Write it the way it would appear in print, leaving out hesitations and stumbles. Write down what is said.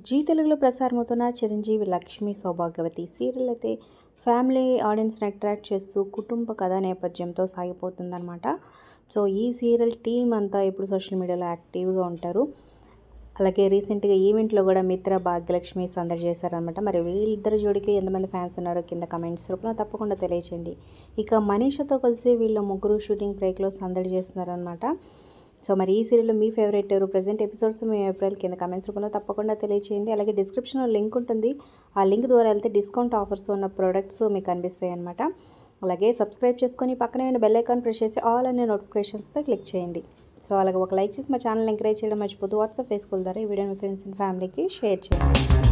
G తెలుగులో ప్రసారమవుతున్న చిరంజీవి లక్ష్మి సౌభాగ్యవతి serial అయితే family ఆడియన్స్ని అట్రాక్ట్ చేస్తూ కుటుంబ కథా నేపథ్యంతో సాగిపోతుందన్నమాట. సో ఈ సీరియల్ టీం అంతా ఇప్పుడు సోషల్ మీడియాలో యాక్టివ్గా ఉంటారు. అలాగే రీసెంట్గా ఈవెంట్లో కూడా మిత్ర భాగ్యలక్ష్మి సందడి చేశారనమాట. మరి వీళ్ళిద్దరు జోడికి ఎంతమంది ఫ్యాన్స్ ఉన్నారో కింద కమెంట్స్ రూపంలో తప్పకుండా తెలియచేయండి. ఇక మనీషాతో కలిసి వీళ్ళ ముగ్గురు షూటింగ్ బ్రేక్లో సందడి చేస్తున్నారనమాట. సో మరి ఈ సీరియల్లో మీ ఫేవరెట్ ఎవరు, ప్రజెంట్ ఎపిసోడ్స్ మీ ఏప్రిల్ కింద కమెంట్స్ రూపంలో తప్పకుండా తెలియచేయండి. అలాగే డిస్క్రిప్షన్లో లింక్ ఉంటుంది. ఆ లింక్ ద్వారా వెళ్తే డిస్కౌంట్ ఆఫర్స్ ఉన్న ప్రోడక్ట్స్ మీకు కనిపిస్తాయి అనమాట. అలాగే సబ్స్క్రైబ్ చేసుకొని పక్కనే ఉన్న బెల్ ఐకాన్ ప్రెస్ చేసి ఆల్ అనే నోటిఫికేషన్స్పై క్లిక్ చేయండి. సో అలాగే ఒక లైక్ చేసి మా ఛానల్ ఎంకరేజ్ చేయడం మర్చిపోతూ వాట్సాప్ ఫేస్బుక్ ద్వారా ఈ వీడియో మీ ఫ్రెండ్స్ అండ్ ఫ్యామిలీకి షేర్ చేయండి.